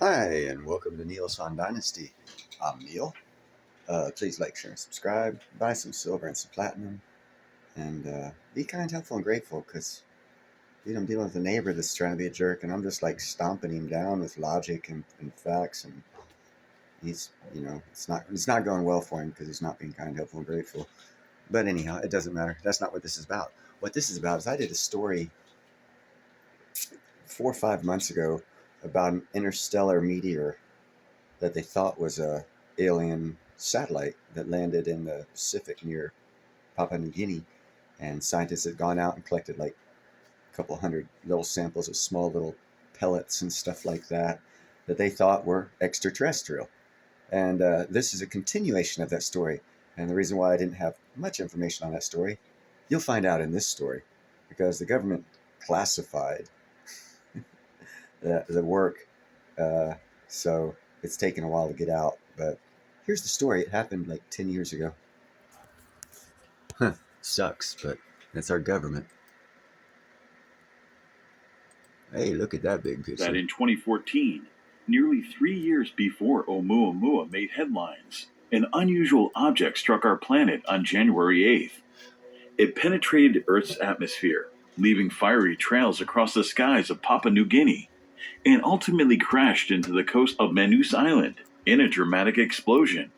Hi, and welcome to Neil's Fun Dynasty. I'm Neil. Please like, share, and subscribe. Buy some silver and some platinum. And be kind, helpful, and grateful because I'm dealing with a neighbor that's trying to be a jerk, and I'm just like stomping him down with logic and facts. And it's not going well for him because he's not being kind, helpful, and grateful. But anyhow, it doesn't matter. That's not what this is about. What this is about is I did a story 4 or 5 months ago about an interstellar meteor that they thought was a alien satellite that landed in the Pacific near Papua New Guinea, and scientists had gone out and collected like a couple hundred little samples of small little pellets and stuff like that they thought were extraterrestrial. And this is a continuation of that story. And the reason why I didn't have much information on that story, you'll find out in this story, because the government classified the work. So it's taken a while to get out. But here's the story. It happened like 10 years ago. Huh, sucks, but that's our government. Hey, look at that big picture. That in 2014, nearly 3 years before Oumuamua made headlines, an unusual object struck our planet on January 8th. It penetrated Earth's atmosphere, leaving fiery trails across the skies of Papua New Guinea, and ultimately crashed into the coast of Manus Island in a dramatic explosion.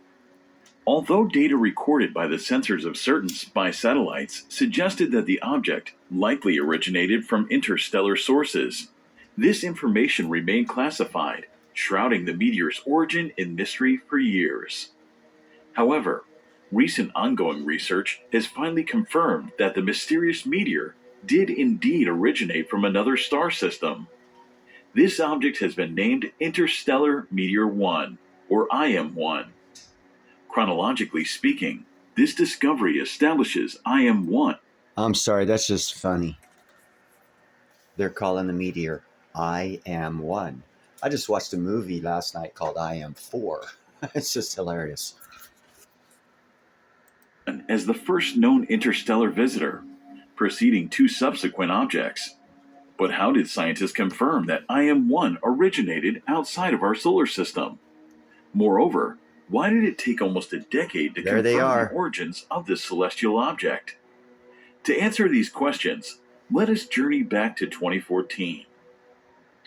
Although data recorded by the sensors of certain spy satellites suggested that the object likely originated from interstellar sources, this information remained classified, shrouding the meteor's origin in mystery for years. However, recent ongoing research has finally confirmed that the mysterious meteor did indeed originate from another star system. This object has been named Interstellar Meteor 1, or IM-1. Chronologically speaking, this discovery establishes IM-1. I'm sorry, that's just funny. They're calling the meteor IM-1. I just watched a movie last night called IM-4. It's just hilarious. As the first known interstellar visitor, preceding two subsequent objects. But how did scientists confirm that IM-1 originated outside of our solar system? Moreover, why did it take almost a decade to There they confirm are. the origins of this celestial object? To answer these questions, let us journey back to 2014.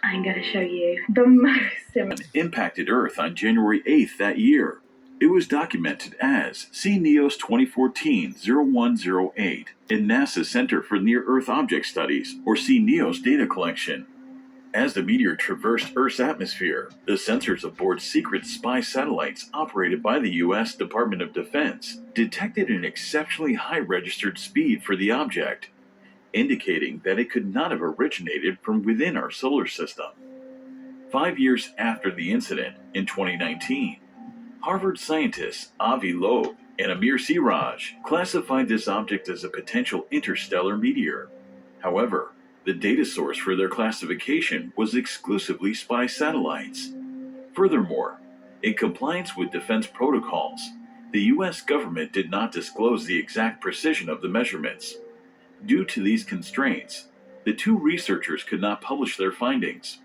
I'm going to show you the most impacted Earth on January 8th that year. It was documented as CNEOS 2014-0108 in NASA's Center for Near-Earth Object Studies, or CNEOS data collection. As the meteor traversed Earth's atmosphere, the sensors aboard secret spy satellites operated by the U.S. Department of Defense detected an exceptionally high registered speed for the object, indicating that it could not have originated from within our solar system. 5 years after the incident, in 2019, Harvard scientists Avi Loeb and Amir Siraj classified this object as a potential interstellar meteor. However, the data source for their classification was exclusively spy satellites. Furthermore, in compliance with defense protocols, the U.S. government did not disclose the exact precision of the measurements. Due to these constraints, the two researchers could not publish their findings,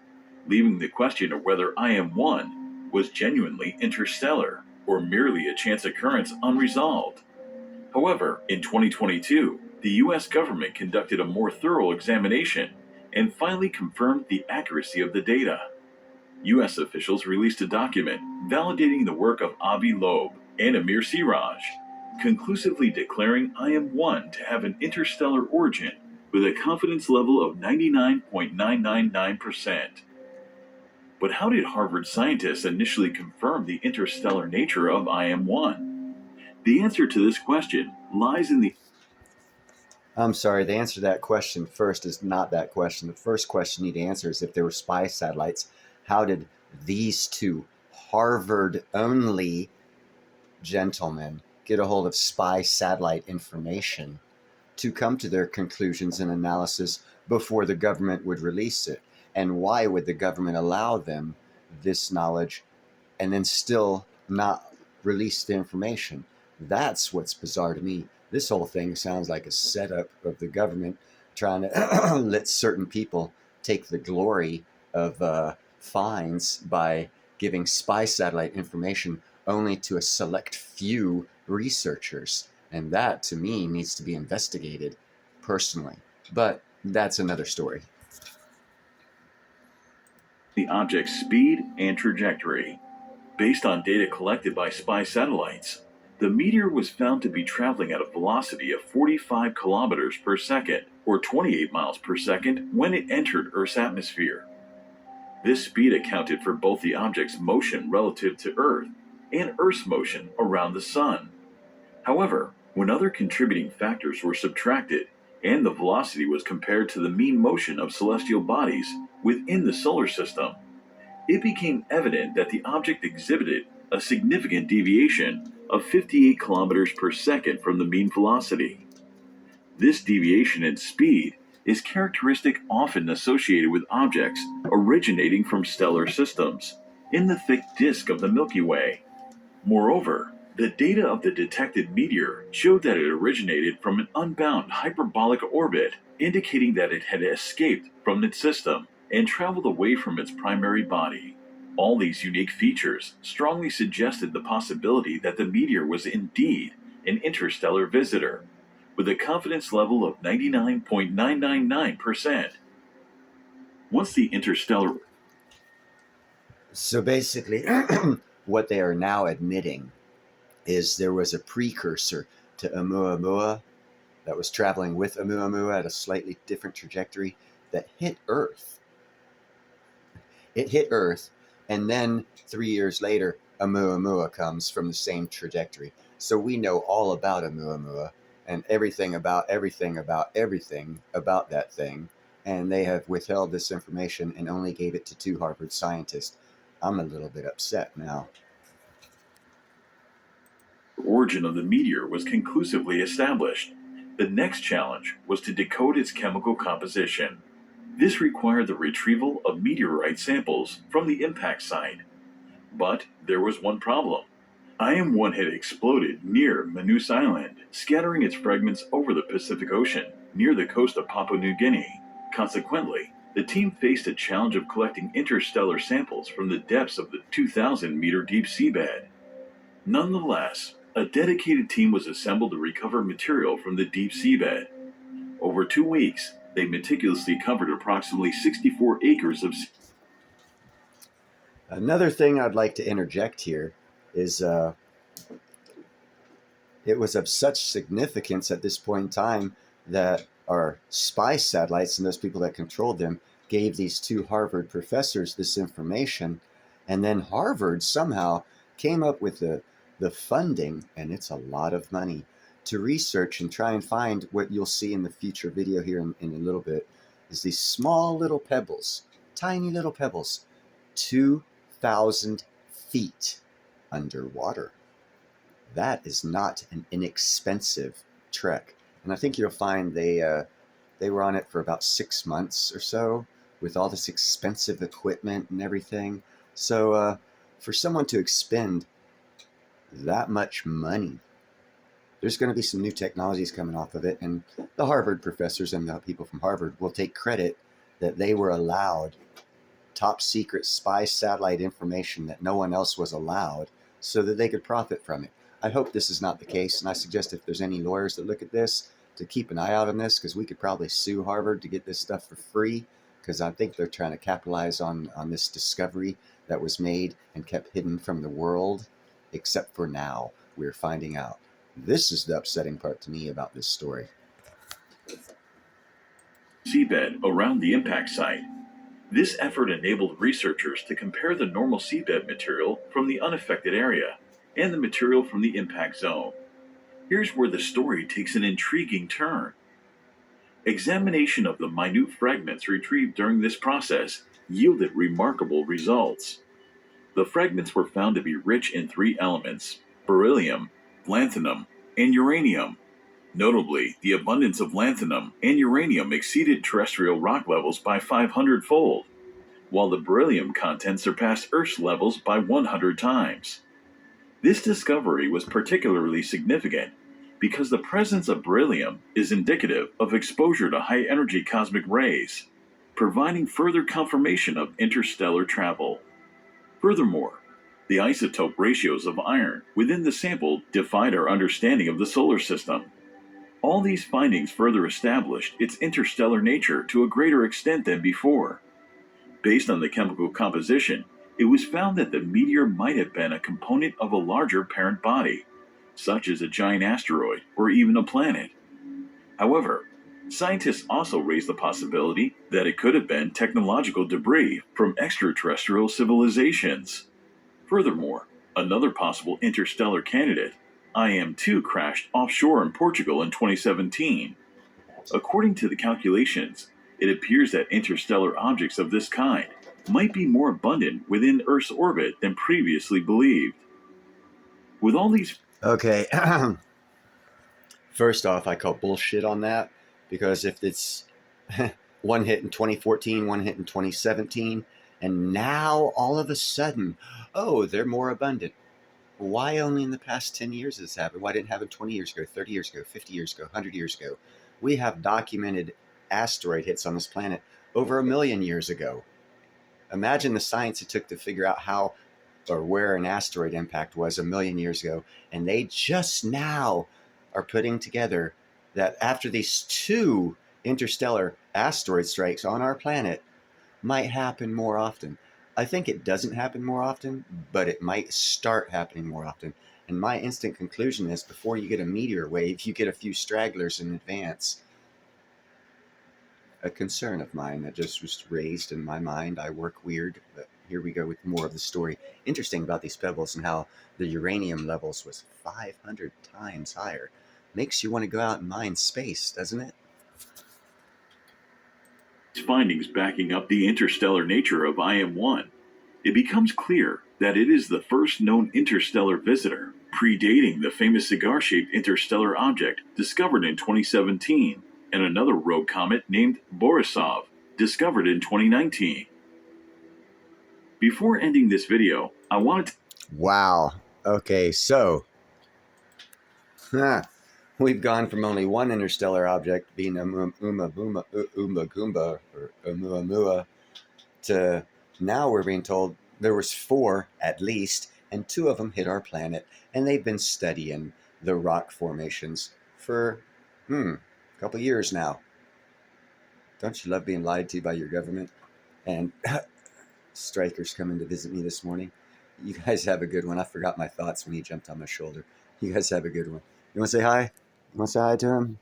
leaving the question of whether IM-1 was genuinely interstellar or merely a chance occurrence unresolved. However, in 2022, the U.S. government conducted a more thorough examination and finally confirmed the accuracy of the data. U.S. officials released a document validating the work of Avi Loeb and Amir Siraj, conclusively declaring IM-1 to have an interstellar origin with a confidence level of 99.999%. But how did Harvard scientists initially confirm the interstellar nature of IM-1? The answer to this question lies in the... I'm sorry, the answer to that question first is not that question. The first question you need to answer is if there were spy satellites, how did these two Harvard-only gentlemen get a hold of spy satellite information to come to their conclusions and analysis before the government would release it? And why would the government allow them this knowledge and then still not release the information? That's what's bizarre to me. This whole thing sounds like a setup of the government trying to let certain people take the glory of finds by giving spy satellite information only to a select few researchers. And that, to me, needs to be investigated personally. But that's another story. The object's speed and trajectory. Based on data collected by spy satellites, the meteor was found to be traveling at a velocity of 45 kilometers per second, or 28 miles per second, when it entered Earth's atmosphere. This speed accounted for both the object's motion relative to Earth and Earth's motion around the Sun. However, when other contributing factors were subtracted and the velocity was compared to the mean motion of celestial bodies within the solar system, it became evident that the object exhibited a significant deviation of 58 kilometers per second from the mean velocity. This deviation in speed is characteristic often associated with objects originating from stellar systems in the thick disk of the Milky Way. Moreover, the data of the detected meteor showed that it originated from an unbound hyperbolic orbit, indicating that it had escaped from its system and traveled away from its primary body. All these unique features strongly suggested the possibility that the meteor was indeed an interstellar visitor, with a confidence level of 99.999%. Once the interstellar So basically, what they are now admitting is there was a precursor to Oumuamua that was traveling with Oumuamua at a slightly different trajectory that hit Earth. It hit Earth, and then 3 years later, Oumuamua comes from the same trajectory. So we know all about Oumuamua and everything about that thing, and they have withheld this information and only gave it to 2 Harvard scientists. I'm a little bit upset now. origin of the meteor was conclusively established. The next challenge was to decode its chemical composition. This required the retrieval of meteorite samples from the impact site. But there was one problem. IM-1 had exploded near Manus Island, scattering its fragments over the Pacific Ocean, near the coast of Papua New Guinea. Consequently, the team faced a challenge of collecting interstellar samples from the depths of the 2,000-meter deep seabed. Nonetheless, a dedicated team was assembled to recover material from the deep seabed. Over 2 weeks, they meticulously covered approximately 64 acres of Another thing I'd like to interject here is it was of such significance at this point in time that our spy satellites and those people that controlled them gave these 2 Harvard professors this information, and then Harvard somehow came up with the funding, and it's a lot of money, to research and try and find what you'll see in the future video here in a little bit, is these small little pebbles, tiny little pebbles, 2,000 feet underwater. That is not an inexpensive trek. And I think you'll find they were on it for about 6 months or so with all this expensive equipment and everything. So for someone to expend that much money, there's going to be some new technologies coming off of it. And the Harvard professors and the people from Harvard will take credit that they were allowed top secret spy satellite information that no one else was allowed so that they could profit from it. I hope this is not the case, and I suggest if there's any lawyers that look at this to keep an eye out on this, because we could probably sue Harvard to get this stuff for free, because I think they're trying to capitalize on this discovery that was made and kept hidden from the world, except for now we're finding out. This is the upsetting part to me about this story. seabed around the impact site. This effort enabled researchers to compare the normal seabed material from the unaffected area and the material from the impact zone. Here's where the story takes an intriguing turn. Examination of the minute fragments retrieved during this process yielded remarkable results. The fragments were found to be rich in 3 elements: beryllium, lanthanum, and uranium. Notably, the abundance of lanthanum and uranium exceeded terrestrial rock levels by 500-fold, while the beryllium content surpassed Earth's levels by 100 times. This discovery was particularly significant because the presence of beryllium is indicative of exposure to high-energy cosmic rays, providing further confirmation of interstellar travel. Furthermore, the isotope ratios of iron within the sample defied our understanding of the solar system. All these findings further established its interstellar nature to a greater extent than before. Based on the chemical composition, it was found that the meteor might have been a component of a larger parent body, such as a giant asteroid or even a planet. However, scientists also raised the possibility that it could have been technological debris from extraterrestrial civilizations. Furthermore, another possible interstellar candidate, IM-2, crashed offshore in Portugal in 2017. According to the calculations, it appears that interstellar objects of this kind might be more abundant within Earth's orbit than previously believed. With all these Okay. First off, I call bullshit on that, because if it's one hit in 2014, one hit in 2017, and now all of a sudden, oh, they're more abundant. Why only in the past 10 years has this happened? Why didn't it happen 20 years ago, 30 years ago, 50 years ago, 100 years ago? We have documented asteroid hits on this planet over 1 million years ago. Imagine the science it took to figure out how or where an asteroid impact was 1 million years ago, and they just now are putting together that after these two interstellar asteroid strikes on our planet might happen more often. I think it doesn't happen more often, but it might start happening more often. And my instant conclusion is, before you get a meteor wave, you get a few stragglers in advance. A concern of mine that just was raised in my mind. I work weird, but here we go with more of the story. Interesting about these pebbles and how the uranium levels was 500 times higher. Makes you want to go out and mine space, doesn't it? findings backing up the interstellar nature of IM-1, it becomes clear that it is the first known interstellar visitor, predating the famous cigar-shaped interstellar object discovered in 2017 and another rogue comet named Borisov, discovered in 2019. Before ending this video, I wanted to... Wow. Okay, so we've gone from only one interstellar object being Oumuamua or Oumuamua to now we're being told there was 4 at least, and 2 of them hit our planet, and they've been studying the rock formations for a couple years now. Don't you love being lied to by your government? And Stryker's coming to visit me this morning. You guys have a good one. I forgot my thoughts when he jumped on my shoulder. You guys have a good one. You want to say hi? You want to say hi to him?